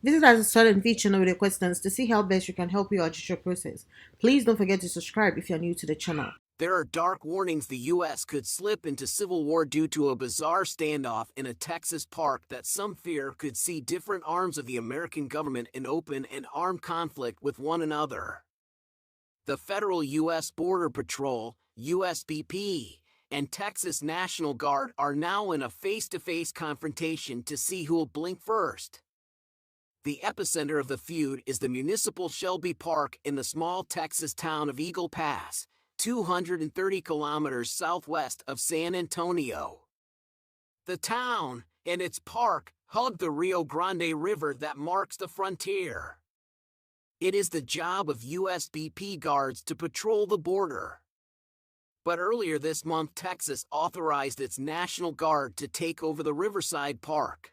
Visit our Swat&Vee channel with your questions to see how best we can help you out your process. Please don't forget to subscribe if you're new to the channel. There are dark warnings the U.S. could slip into civil war due to a bizarre standoff in a Texas park that some fear could see different arms of the American government in open and armed conflict with one another. The federal U.S. Border Patrol, USBP, and Texas National Guard are now in a face-to-face confrontation to see who'll blink first. The epicenter of the feud is the municipal Shelby Park in the small Texas town of Eagle Pass, 230 kilometers southwest of San Antonio. The town and its park hug the Rio Grande River that marks the frontier. It is the job of USBP guards to patrol the border. But earlier this month, Texas authorized its National Guard to take over the Riverside Park.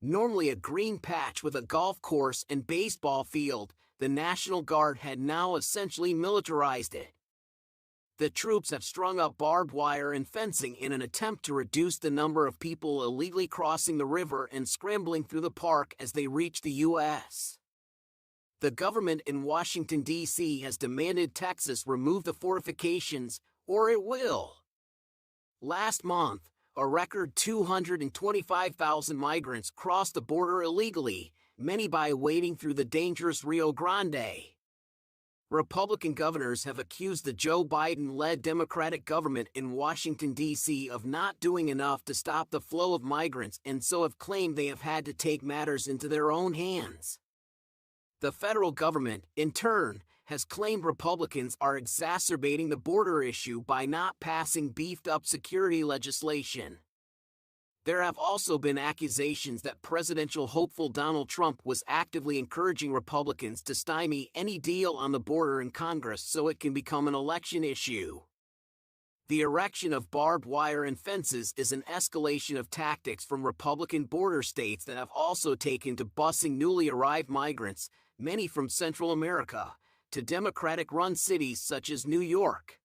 Normally a green patch with a golf course and baseball field, the National Guard had now essentially militarized it. The troops have strung up barbed wire and fencing in an attempt to reduce the number of people illegally crossing the river and scrambling through the park as they reach the U.S. The government in Washington, D.C. has demanded Texas remove the fortifications, or it will. Last month, a record 225,000 migrants crossed the border illegally, many by wading through the dangerous Rio Grande. Republican governors have accused the Joe Biden-led Democratic government in Washington, D.C. of not doing enough to stop the flow of migrants and so have claimed they have had to take matters into their own hands. The federal government, in turn, has claimed Republicans are exacerbating the border issue by not passing beefed-up security legislation. There have also been accusations that presidential hopeful Donald Trump was actively encouraging Republicans to stymie any deal on the border in Congress so it can become an election issue. The erection of barbed wire and fences is an escalation of tactics from Republican border states that have also taken to busing newly arrived migrants, many from Central America, to Democratic-run cities such as New York.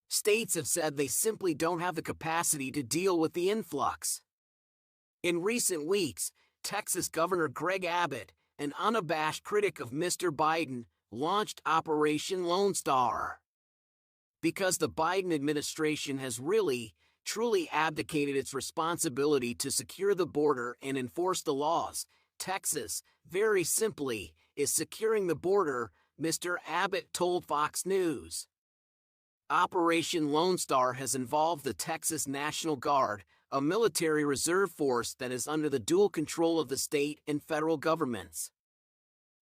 States have said they simply don't have the capacity to deal with the influx. In recent weeks, Texas Governor Greg Abbott, an unabashed critic of Mr. Biden, launched Operation Lone Star. Because the Biden administration has really, truly abdicated its responsibility to secure the border and enforce the laws, Texas, very simply, is securing the border, Mr. Abbott told Fox News. Operation Lone Star has involved the Texas National Guard, a military reserve force that is under the dual control of the state and federal governments.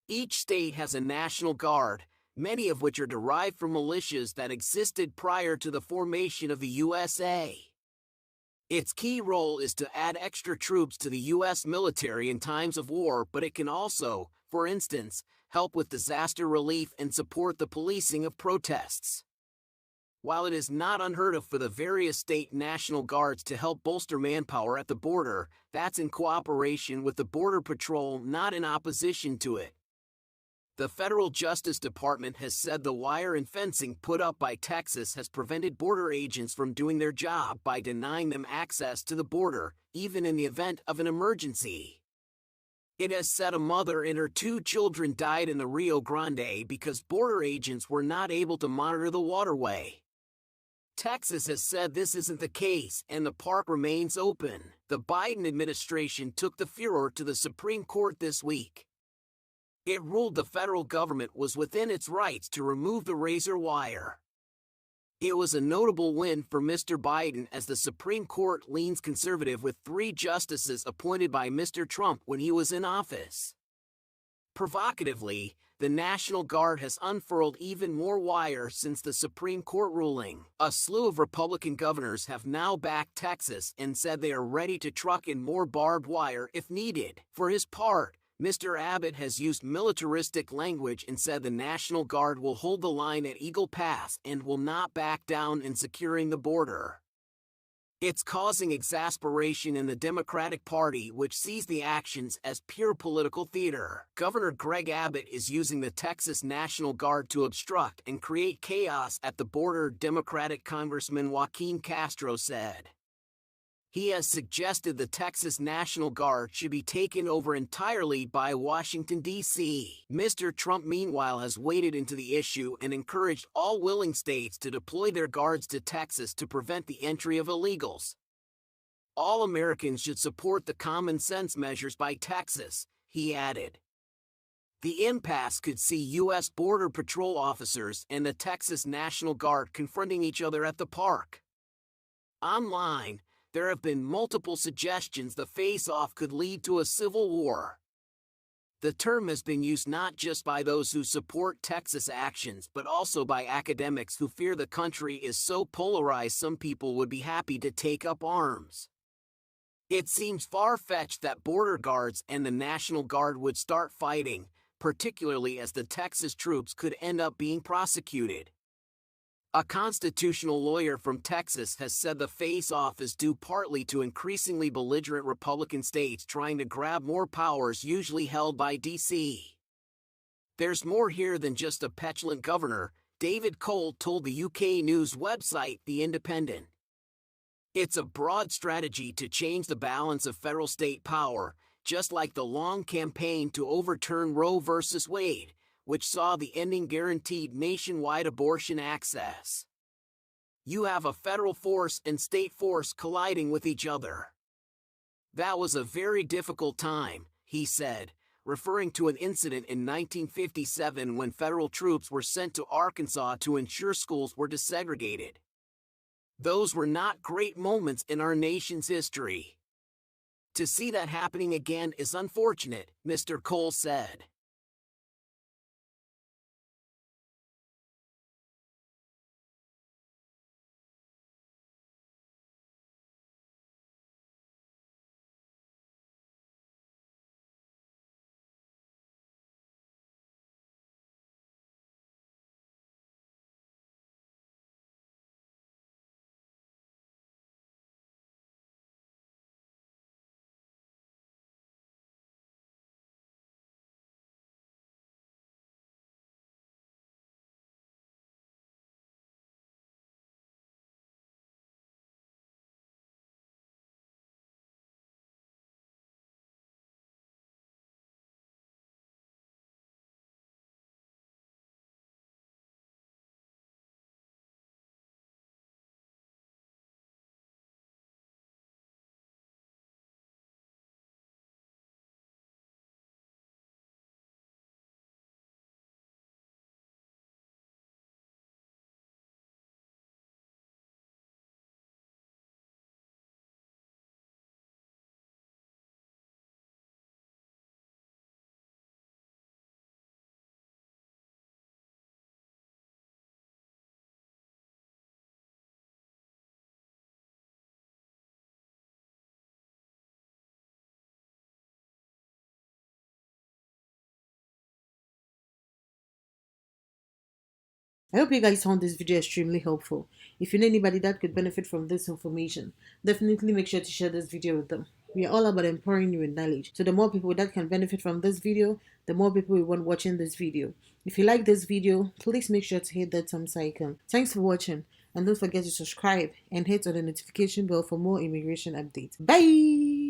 Each state has a National Guard, many of which are derived from militias that existed prior to the formation of the USA. Its key role is to add extra troops to the U.S. military in times of war, but it can also, for instance, help with disaster relief and support the policing of protests. While it is not unheard of for the various state National Guards to help bolster manpower at the border, that's in cooperation with the Border Patrol, not in opposition to it. The Federal Justice Department has said the wire and fencing put up by Texas has prevented border agents from doing their job by denying them access to the border, even in the event of an emergency. It has said a mother and her 2 children died in the Rio Grande because border agents were not able to monitor the waterway. Texas has said this isn't the case and the park remains open. The Biden administration took the furor to the Supreme Court this week. It ruled the federal government was within its rights to remove the razor wire. It was a notable win for Mr. Biden as the Supreme Court leans conservative with 3 justices appointed by Mr. Trump when he was in office. Provocatively, the National Guard has unfurled even more wire since the Supreme Court ruling. A slew of Republican governors have now backed Texas and said they are ready to truck in more barbed wire if needed. For his part, Mr. Abbott has used militaristic language and said the National Guard will hold the line at Eagle Pass and will not back down in securing the border. It's causing exasperation in the Democratic Party, which sees the actions as pure political theater. Governor Greg Abbott is using the Texas National Guard to obstruct and create chaos at the border, Democratic Congressman Joaquin Castro said. He has suggested the Texas National Guard should be taken over entirely by Washington, D.C. Mr. Trump, meanwhile, has waded into the issue and encouraged all willing states to deploy their guards to Texas to prevent the entry of illegals. All Americans should support the common sense measures by Texas, he added. The impasse could see U.S. Border Patrol officers and the Texas National Guard confronting each other at the park. Online, there have been multiple suggestions the face-off could lead to a civil war. The term has been used not just by those who support Texas actions but also by academics who fear the country is so polarized some people would be happy to take up arms. It seems far-fetched that border guards and the National Guard would start fighting, particularly as the Texas troops could end up being prosecuted. A constitutional lawyer from Texas has said the face-off is due partly to increasingly belligerent Republican states trying to grab more powers usually held by D.C. There's more here than just a petulant governor, David Cole told the UK news website The Independent. It's a broad strategy to change the balance of federal-state power, just like the long campaign to overturn Roe v. Wade, which saw the ending guaranteed nationwide abortion access. You have a federal force and state force colliding with each other. That was a very difficult time, he said, referring to an incident in 1957 when federal troops were sent to Arkansas to ensure schools were desegregated. Those were not great moments in our nation's history. To see that happening again is unfortunate, Mr. Cole said. I hope you guys found this video extremely helpful. If you know anybody that could benefit from this information, definitely make sure to share this video with them. We are all about empowering you with knowledge. So the more people that can benefit from this video, the more people we want watching this video. If you like this video, please make sure to hit that thumbs icon. Thanks for watching, and don't forget to subscribe and hit on the notification bell for more immigration updates. Bye!